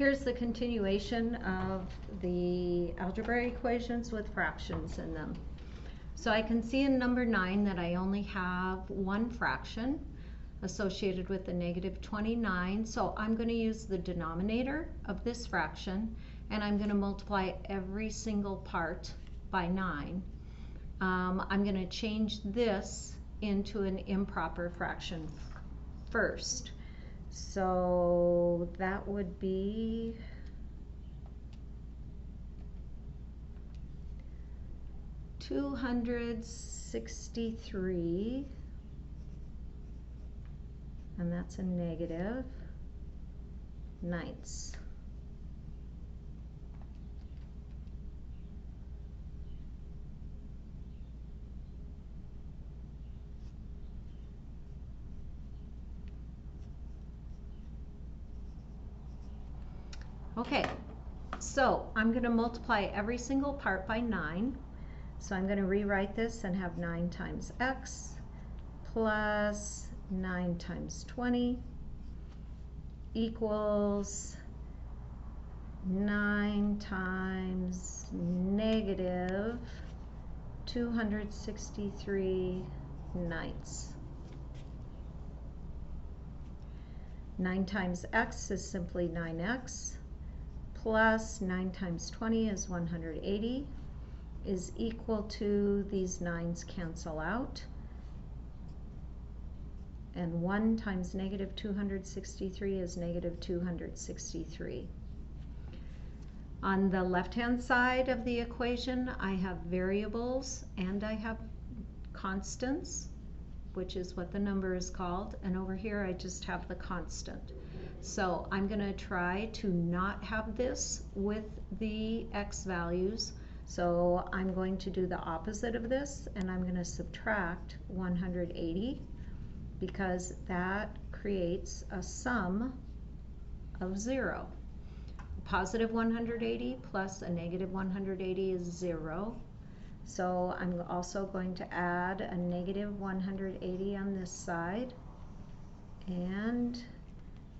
Here's the continuation of the algebra equations with fractions in them. So I can see in number 9 that I only have one fraction associated with the negative 29. So I'm going to use the denominator of this fraction, and I'm going to multiply every single part by 9. I'm going to change this into an improper fraction first. So that would be $263, and that's a negative ninths. Okay, so I'm going to multiply every single part by 9. So I'm going to rewrite this and have 9 times x plus 9 times 20 equals 9 times negative 263 ninths. 9 times x is simply 9x. Plus 9 times 20 is 180, is equal to, these 9's cancel out, and 1 times negative 263 is negative 263. On the left-hand side of the equation, I have variables and I have constants, which is what the number is called, and over here I just have the constant. So I'm going to try to not have this with the x values. So I'm going to do the opposite of this, and I'm going to subtract 180 because that creates a sum of 0. A positive 180 plus a negative 180 is 0. So I'm also going to add a negative 180 on this side, and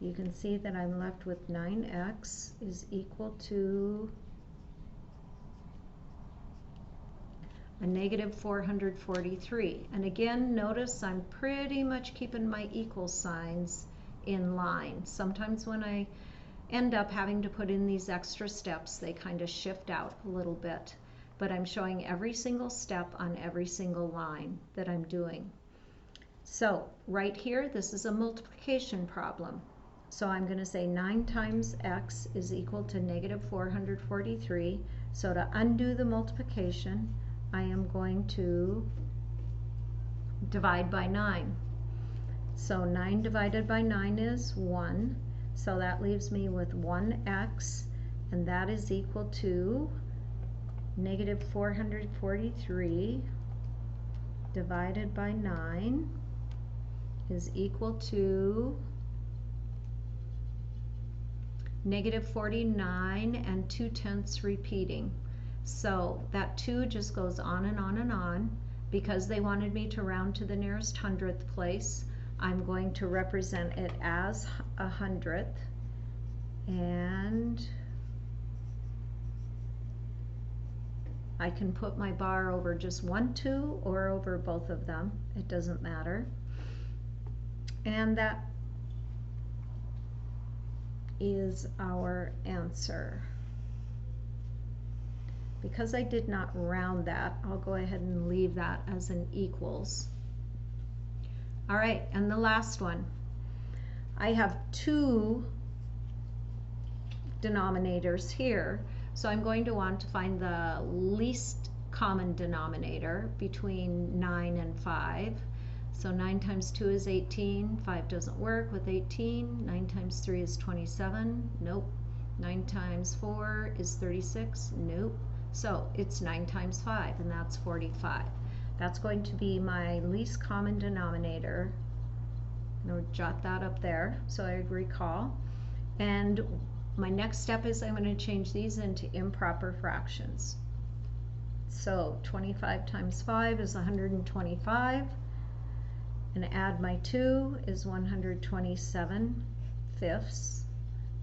you can see that I'm left with 9x is equal to a negative 443. And again, notice I'm pretty much keeping my equal signs in line. Sometimes when I end up having to put in these extra steps, they kind of shift out a little bit. But I'm showing every single step on every single line that I'm doing. So right here, this is a multiplication problem. So I'm going to say 9 times x is equal to negative 443. So to undo the multiplication, I am going to divide by 9. So 9 divided by 9 is 1. So that leaves me with 1x, and that is equal to negative 443 divided by 9 is equal to negative 49 and 2/10 repeating. So that 2 just goes on and on and on. Because they wanted me to round to the nearest hundredth place, I'm going to represent it as a hundredth, and I can put my bar over just one 2 or over both of them. It doesn't matter. And that is our answer. Because I did not round that, I'll go ahead and leave that as an equals. All right, and the last one. I have 2 denominators here, so I'm going to want to find the least common denominator between 9 and 5. So 9 times 2 is 18, 5 doesn't work with 18, 9 times 3 is 27, nope. 9 times 4 is 36, nope. So it's 9 times 5, and that's 45. That's going to be my least common denominator. I'm going to jot that up there so I recall. And my next step is I'm going to change these into improper fractions. So 25 times 5 is 125. And add my 2 is 127 fifths.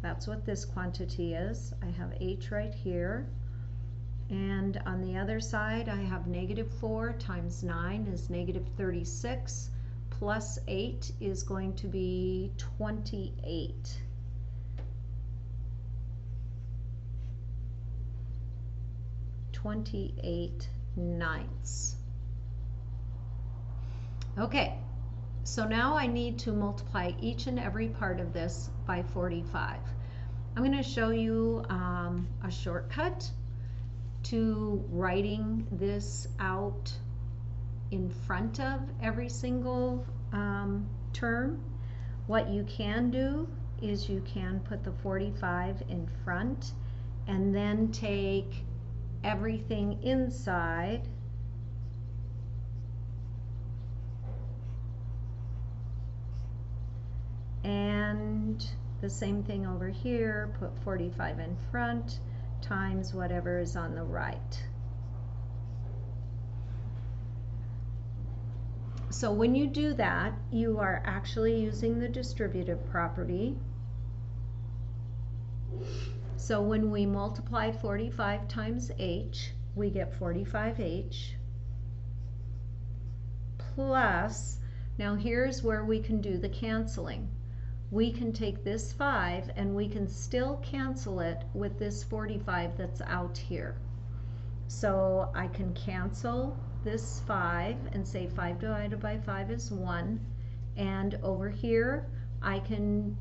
That's what this quantity is. I have h right here. And on the other side, I have negative 4 times 9 is negative 36, plus 8 is going to be 28. .28 Okay, so now I need to multiply each and every part of this by 45. I'm going to show you a shortcut to writing this out in front of every single term. What you can do is you can put the 45 in front and then take everything inside and the same thing over here, put 45 in front times whatever is on the right. So when you do that, you are actually using the distributive property. So when we multiply 45 times h, we get 45h plus, now here's where we can do the canceling. We can take this 5 and we can still cancel it with this 45 that's out here. So I can cancel this 5 and say 5 divided by 5 is 1. And over here I can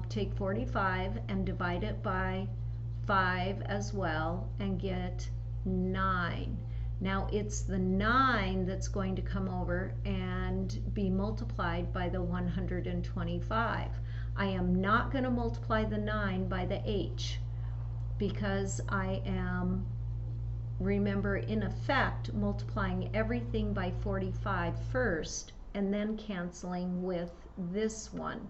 take 45 and divide it by 5 as well and get 9. Now it's the 9 that's going to come over and be multiplied by the 125. I am not going to multiply the 9 by the h because I am, remember, in effect multiplying everything by 45 first and then canceling with this one.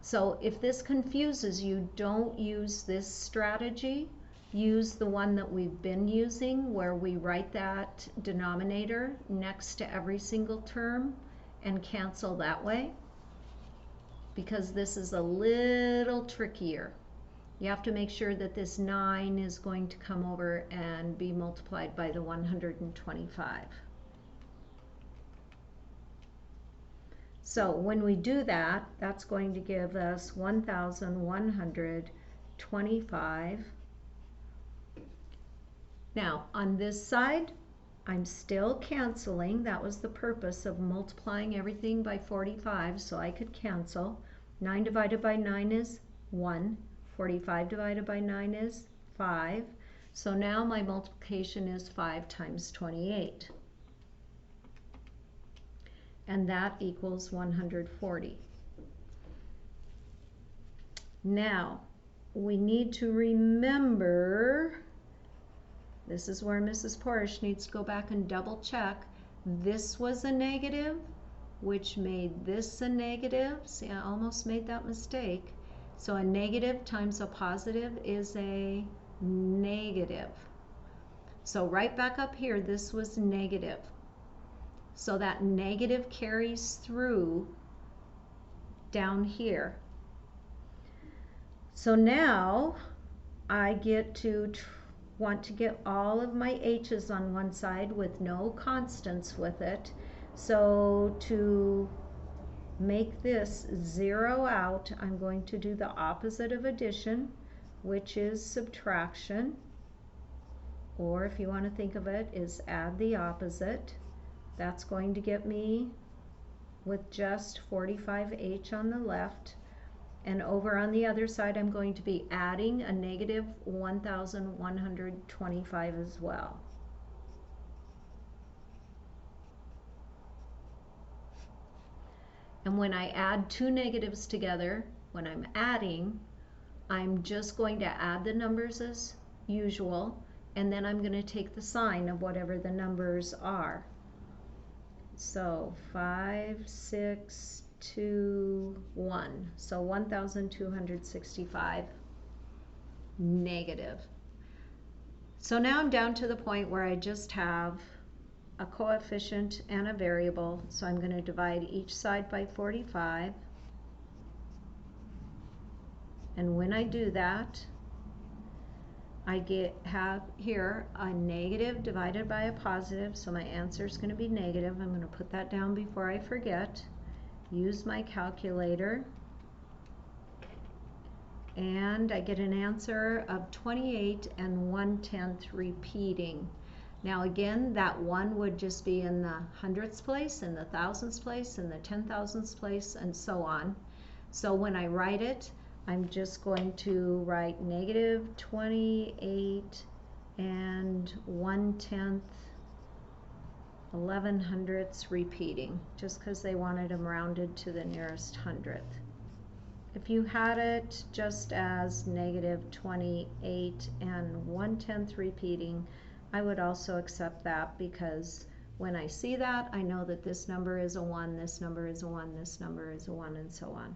So if this confuses you, don't use this strategy. Use the one that we've been using where we write that denominator next to every single term and cancel that way, because this is a little trickier. You have to make sure that this 9 is going to come over and be multiplied by the 125. So when we do that, that's going to give us 1,125. Now on this side, I'm still canceling. That was the purpose of multiplying everything by 45, so I could cancel. 9 divided by 9 is 1. 45 divided by 9 is 5. So now my multiplication is 5 times 28. And that equals 140. Now, we need to remember, this is where Mrs. Porish needs to go back and double check. This was a negative, which made this a negative. See, I almost made that mistake. So a negative times a positive is a negative. So right back up here, this was negative. So that negative carries through down here. So now I get to want to get all of my h's on one side with no constants with it. So to make this zero out, I'm going to do the opposite of addition, which is subtraction. Or if you want to think of it, is add the opposite. That's going to get me with just 45h on the left. And over on the other side, I'm going to be adding a negative 1,125 as well. And when I add two negatives together, when I'm adding, I'm just going to add the numbers as usual, and then I'm going to take the sign of whatever the numbers are. So 5, 6, 2, 1. So 1,265 negative. So now I'm down to the point where I just have a coefficient and a variable. So I'm going to divide each side by 45. And when I do that, I have here a negative divided by a positive, so my answer is going to be negative. I'm going to put that down before I forget. Use my calculator, and I get an answer of 28 1/10 repeating. Now again, that 1 would just be in the hundredths place, in the thousandths place, in the 10,000ths place, and so on. So when I write it, I'm just going to write negative 28 1/10 11 hundredths repeating, just because they wanted them rounded to the nearest hundredth. If you had it just as negative 28 1/10 repeating, I would also accept that, because when I see that, I know that this number is a 1, this number is a 1, this number is a 1, and so on.